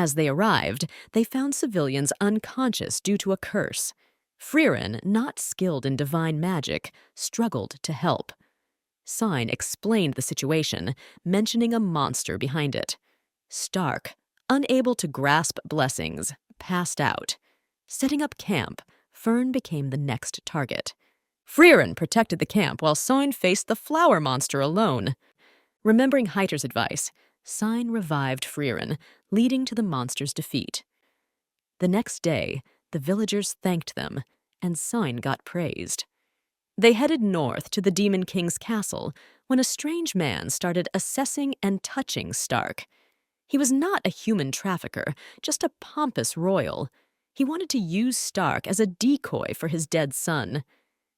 As they arrived, they found civilians unconscious due to a curse. Frieren, not skilled in divine magic, struggled to help. Sign explained the situation, mentioning a monster behind it. Stark, unable to grasp blessings, passed out. Setting up camp, Fern became the next target. Frieren protected the camp while Sign faced the flower monster alone. Remembering Heiter's advice, Sign revived Frieren, leading to the monster's defeat. The next day, the villagers thanked them, and Sign got praised. They headed north to the Demon King's castle when a strange man started assessing and touching Stark. He was not a human trafficker, just a pompous royal. He wanted to use Stark as a decoy for his dead son.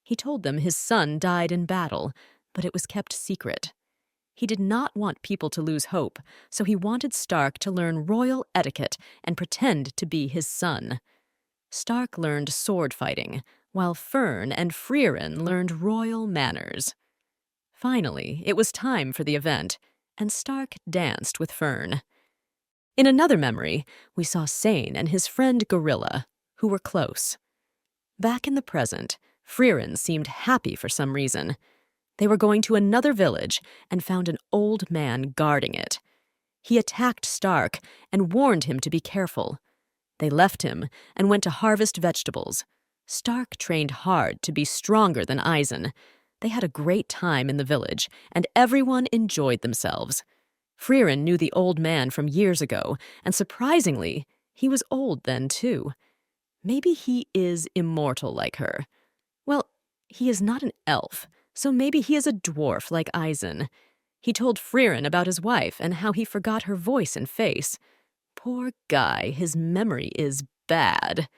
He told them his son died in battle, but it was kept secret. He did not want people to lose hope, so he wanted Stark to learn royal etiquette and pretend to be his son. Stark learned sword fighting, while Fern and Frieren learned royal manners. Finally, it was time for the event, and Stark danced with Fern. In another memory, we saw Sane and his friend Gorilla, who were close. Back in the present, Frieren seemed happy for some reason. They were going to another village and found an old man guarding it. He attacked Stark and warned him to be careful. They left him and went to harvest vegetables. Stark trained hard to be stronger than Eisen. They had a great time in the village, and everyone enjoyed themselves. Frieren knew the old man from years ago, and surprisingly, he was old then too. Maybe he is immortal like her. Well, he is not an elf, so maybe he is a dwarf like Eisen. He told Frieren about his wife and how he forgot her voice and face. Poor guy, his memory is bad.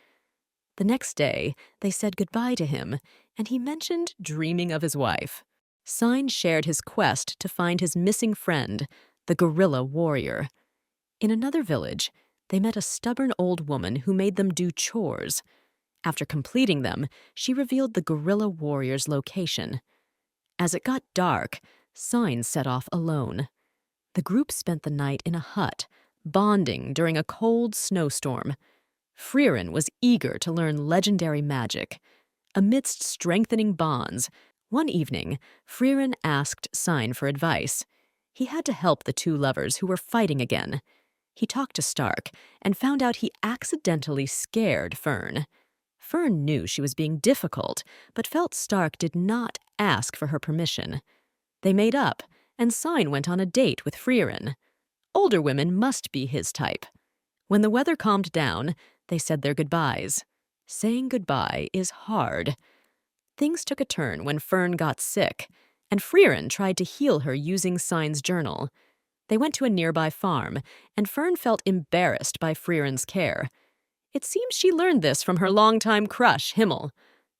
The next day, they said goodbye to him, and he mentioned dreaming of his wife. Sign shared his quest to find his missing friend, the gorilla warrior. In another village, they met a stubborn old woman who made them do chores. After completing them, she revealed the gorilla warrior's location. As it got dark, Sign set off alone. The group spent the night in a hut, bonding during a cold snowstorm. Frieren was eager to learn legendary magic. Amidst strengthening bonds, one evening, Frieren asked Sign for advice. He had to help the two lovers who were fighting again. He talked to Stark and found out he accidentally scared Fern. Fern knew she was being difficult, but felt Stark did not ask for her permission. They made up, and Sign went on a date with Frieren. Older women must be his type. When the weather calmed down, they said their goodbyes. Saying goodbye is hard. Things took a turn when Fern got sick, and Frieren tried to heal her using Sign's journal. They went to a nearby farm, and Fern felt embarrassed by Frieren's care. It seems she learned this from her longtime crush, Himmel.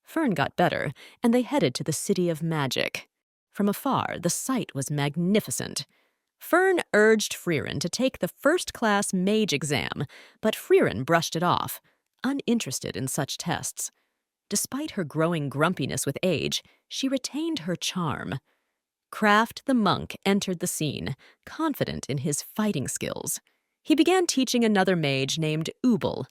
Fern got better, and they headed to the City of Magic. From afar, the sight was magnificent. Fern urged Frieren to take the first-class mage exam, but Frieren brushed it off, uninterested in such tests. Despite her growing grumpiness with age, she retained her charm. Kraft the monk entered the scene, confident in his fighting skills. He began teaching another mage named Ubel.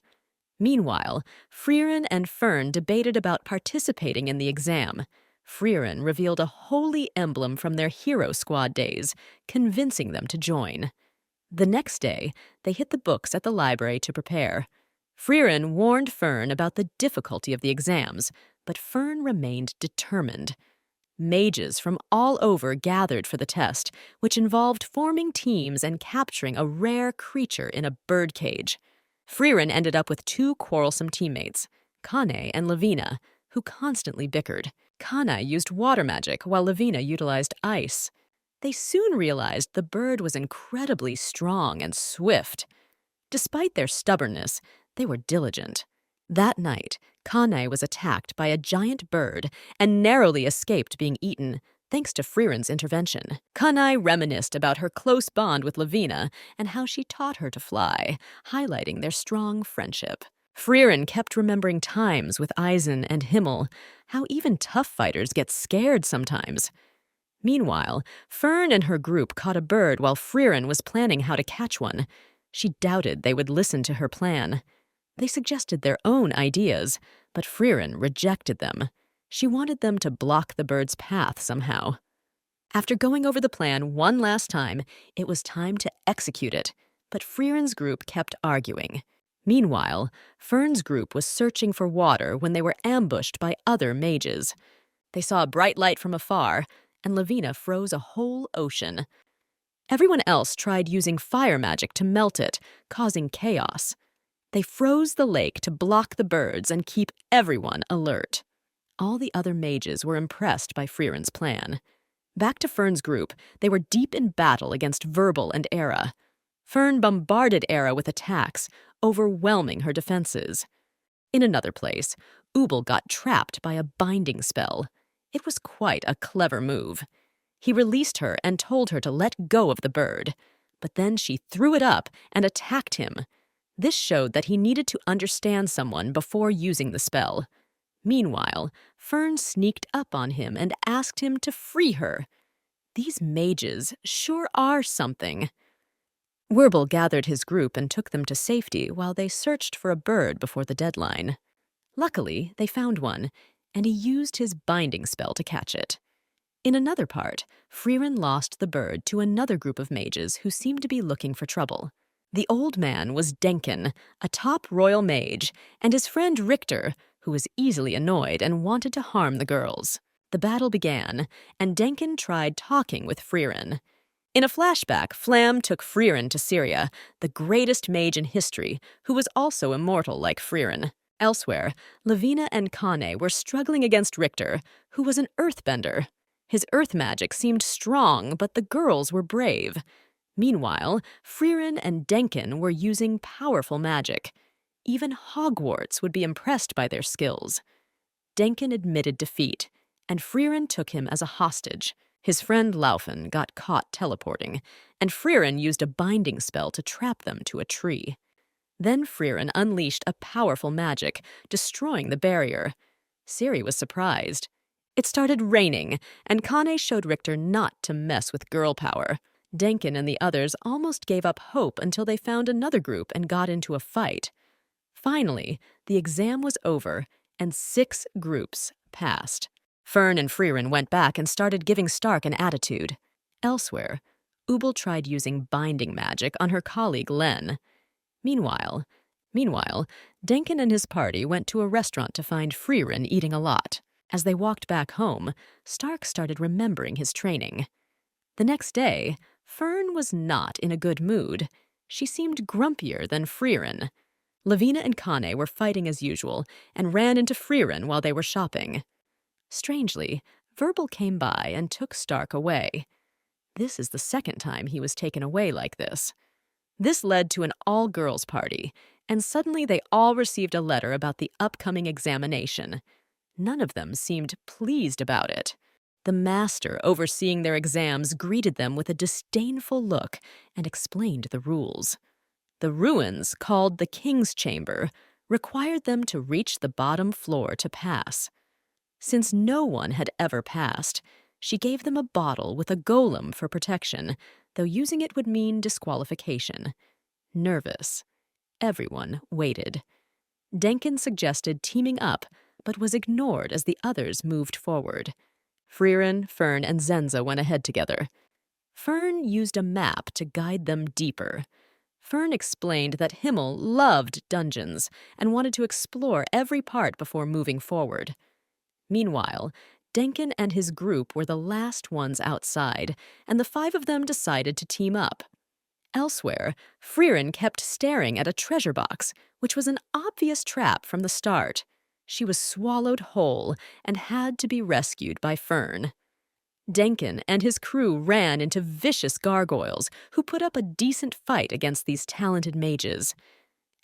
Meanwhile, Frieren and Fern debated about participating in the exam. Frieren revealed a holy emblem from their hero squad days, convincing them to join. The next day, they hit the books at the library to prepare. Frieren warned Fern about the difficulty of the exams, but Fern remained determined. Mages from all over gathered for the test, which involved forming teams and capturing a rare creature in a birdcage. Frieren ended up with two quarrelsome teammates, Kane and Lavina, who constantly bickered. Kane used water magic while Lavina utilized ice. They soon realized the bird was incredibly strong and swift. Despite their stubbornness, they were diligent. That night, Kane was attacked by a giant bird and narrowly escaped being eaten, thanks to Frieren's intervention. Kane reminisced about her close bond with Lavina and how she taught her to fly, highlighting their strong friendship. Frieren kept remembering times with Eisen and Himmel, how even tough fighters get scared sometimes. Meanwhile, Fern and her group caught a bird while Frieren was planning how to catch one. She doubted they would listen to her plan. They suggested their own ideas, but Frieren rejected them. She wanted them to block the bird's path somehow. After going over the plan one last time, it was time to execute it, but Frieren's group kept arguing. Meanwhile, Fern's group was searching for water when they were ambushed by other mages. They saw a bright light from afar, and Lavina froze a whole ocean. Everyone else tried using fire magic to melt it, causing chaos. They froze the lake to block the birds and keep everyone alert. All the other mages were impressed by Frieren's plan. Back to Fern's group, they were deep in battle against Verbal and Era. Fern bombarded Era with attacks, overwhelming her defenses. In another place, Ubel got trapped by a binding spell. It was quite a clever move. He released her and told her to let go of the bird, but then she threw it up and attacked him. This showed that he needed to understand someone before using the spell. Meanwhile, Fern sneaked up on him and asked him to free her. These mages sure are something. Werbel gathered his group and took them to safety while they searched for a bird before the deadline. Luckily, they found one, and he used his binding spell to catch it. In another part, Frieren lost the bird to another group of mages who seemed to be looking for trouble. The old man was Denken, a top royal mage, and his friend Richter, who was easily annoyed and wanted to harm the girls. The battle began, and Denken tried talking with Frieren. In a flashback, Flam took Frieren to Syria, the greatest mage in history, who was also immortal like Frieren. Elsewhere, Lavina and Kane were struggling against Richter, who was an earthbender. His earth magic seemed strong, but the girls were brave. Meanwhile, Frieren and Denken were using powerful magic. Even Hogwarts would be impressed by their skills. Denken admitted defeat, and Frieren took him as a hostage. His friend Laufen got caught teleporting, and Frieren used a binding spell to trap them to a tree. Then Frieren unleashed a powerful magic, destroying the barrier. Ciri was surprised. It started raining, and Kane showed Richter not to mess with girl power. Denken and the others almost gave up hope until they found another group and got into a fight. Finally, the exam was over, and 6 groups passed. Fern and Frieren went back and started giving Stark an attitude. Elsewhere, Ubel tried using binding magic on her colleague Len. Meanwhile, Denken and his party went to a restaurant to find Frieren eating a lot. As they walked back home, Stark started remembering his training. The next day, Fern was not in a good mood. She seemed grumpier than Frieren. Lavina and Kane were fighting as usual and ran into Frieren while they were shopping. Strangely, Verbal came by and took Stark away. This is the second time he was taken away like this. This led to an all-girls party, and suddenly they all received a letter about the upcoming examination. None of them seemed pleased about it. The master overseeing their exams greeted them with a disdainful look and explained the rules. The ruins, called the King's Chamber, required them to reach the bottom floor to pass. Since no one had ever passed, she gave them a bottle with a golem for protection, though using it would mean disqualification. Nervous, everyone waited. Denken suggested teaming up, but was ignored as the others moved forward. Frieren, Fern, and Zenza went ahead together. Fern used a map to guide them deeper. Fern explained that Himmel loved dungeons and wanted to explore every part before moving forward. Meanwhile, Denken and his group were the last ones outside, and the 5 of them decided to team up. Elsewhere, Frieren kept staring at a treasure box, which was an obvious trap from the start. She was swallowed whole and had to be rescued by Fern. Denken and his crew ran into vicious gargoyles who put up a decent fight against these talented mages.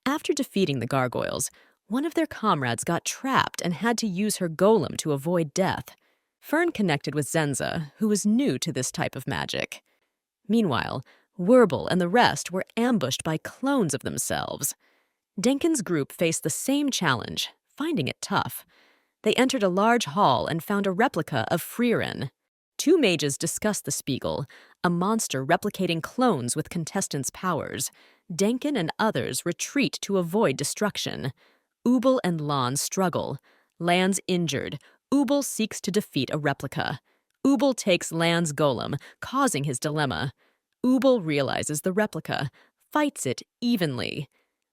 After defeating the gargoyles, one of their comrades got trapped and had to use her golem to avoid death. Fern connected with Zenza, who was new to this type of magic. Meanwhile, Werbel and the rest were ambushed by clones of themselves. Denken's group faced the same challenge, finding it tough. They entered a large hall and found a replica of Frieren. 2 mages discussed the Spiegel, a monster replicating clones with contestants' powers. Denkin and others retreat to avoid destruction. Ubel and Lan struggle. Lan's injured. Ubel seeks to defeat a replica. Ubel takes Lan's golem, causing his dilemma. Ubel realizes the replica, fights it evenly.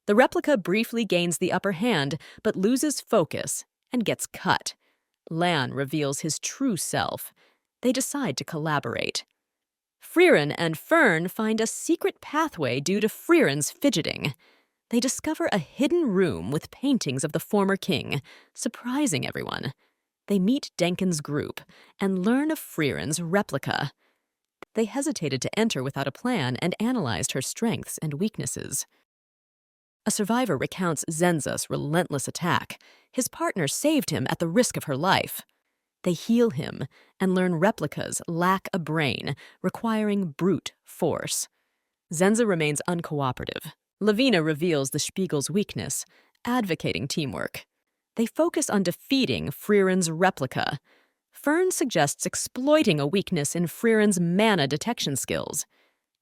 The replica briefly gains the upper hand, but loses focus and gets cut. Lan reveals his true self. They decide to collaborate. Frieren and Fern find a secret pathway due to Frieren's fidgeting. They discover a hidden room with paintings of the former king, surprising everyone. They meet Denkin's group and learn of Frieren's replica. They hesitated to enter without a plan and analyzed her strengths and weaknesses. A survivor recounts Zenza's relentless attack. His partner saved him at the risk of her life. They heal him and learn replicas lack a brain, requiring brute force. Zenza remains uncooperative. Lavina reveals the Spiegel's weakness, advocating teamwork. They focus on defeating Frieren's replica. Fern suggests exploiting a weakness in Frieren's mana detection skills.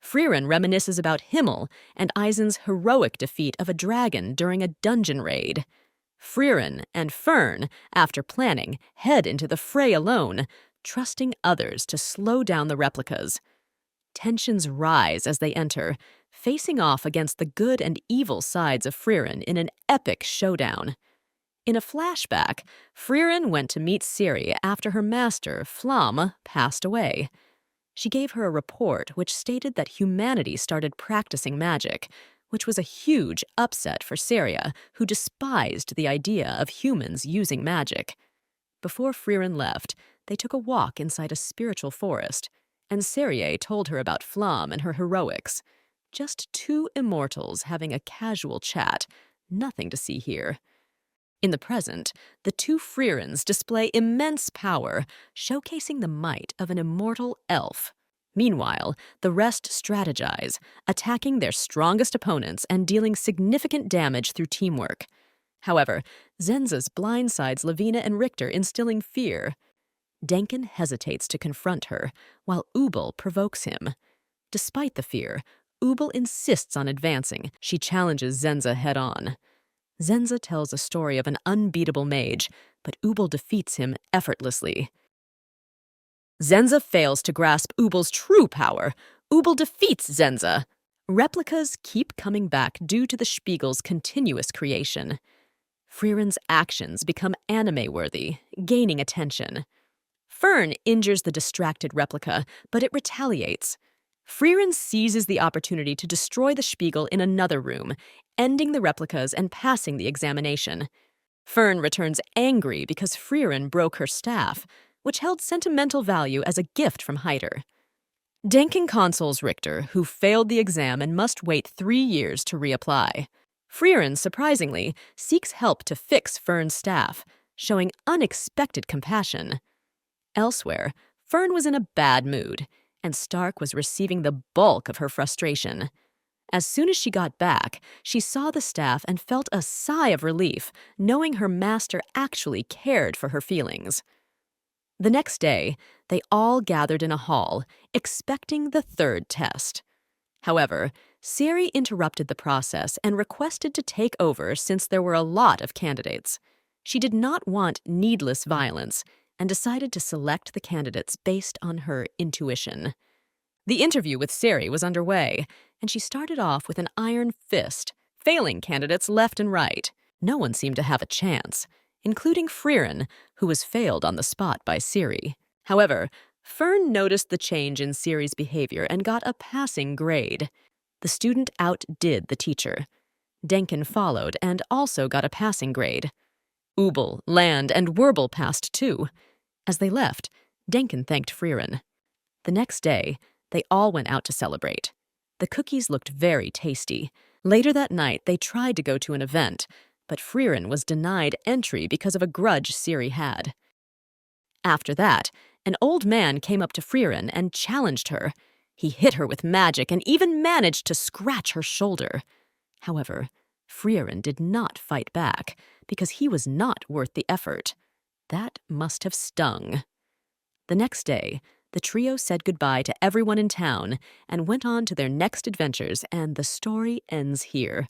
Frieren reminisces about Himmel and Eisen's heroic defeat of a dragon during a dungeon raid. Frieren and Fern, after planning, head into the fray alone, trusting others to slow down the replicas. Tensions rise as they enter, facing off against the good and evil sides of Frieren in an epic showdown. In a flashback, Frieren went to meet Ciri after her master, Flamme, passed away. She gave her a report which stated that humanity started practicing magic, which was a huge upset for Syria, who despised the idea of humans using magic. Before Frieren left, they took a walk inside a spiritual forest, and Serie told her about Flamme and her heroics. Just two immortals having a casual chat, nothing to see here. In the present, the two Frierens display immense power, showcasing the might of an immortal elf. Meanwhile, the rest strategize, attacking their strongest opponents and dealing significant damage through teamwork. However, Zenza's blindsides Lavina and Richter, instilling fear. Denkin hesitates to confront her, while Ubel provokes him. Despite the fear, Ubel insists on advancing. She challenges Zenza head-on. Zenza tells a story of an unbeatable mage, but Ubel defeats him effortlessly. Zenza fails to grasp Ubel's true power. Ubel defeats Zenza. Replicas keep coming back due to the Spiegel's continuous creation. Frieren's actions become anime-worthy, gaining attention. Fern injures the distracted replica, but it retaliates. Frieren seizes the opportunity to destroy the Spiegel in another room, ending the replicas and passing the examination. Fern returns angry because Frieren broke her staff, which held sentimental value as a gift from Hyder. Denkin consoles Richter, who failed the exam and must wait 3 years to reapply. Frieren, surprisingly, seeks help to fix Fern's staff, showing unexpected compassion. Elsewhere, Fern was in a bad mood, and Stark was receiving the bulk of her frustration. As soon as she got back, she saw the staff and felt a sigh of relief, knowing her master actually cared for her feelings. The next day, they all gathered in a hall, expecting the third test. However, Ciri interrupted the process and requested to take over since there were a lot of candidates. She did not want needless violence and decided to select the candidates based on her intuition. The interview with Ciri was underway, and she started off with an iron fist, failing candidates left and right. No one seemed to have a chance, including Frieren, who was failed on the spot by Ciri. However, Fern noticed the change in Ciri's behavior and got a passing grade. The student outdid the teacher. Denkin followed and also got a passing grade. Ubel, Land, and Werbel passed too. As they left, Denkin thanked Frieren. The next day, they all went out to celebrate. The cookies looked very tasty. Later that night, they tried to go to an event, but Frieren was denied entry because of a grudge Ciri had. After that, an old man came up to Frieren and challenged her. He hit her with magic and even managed to scratch her shoulder. However, Frieren did not fight back because he was not worth the effort. That must have stung. The next day, The trio said goodbye to everyone in town and went on to their next adventures, and the story ends here.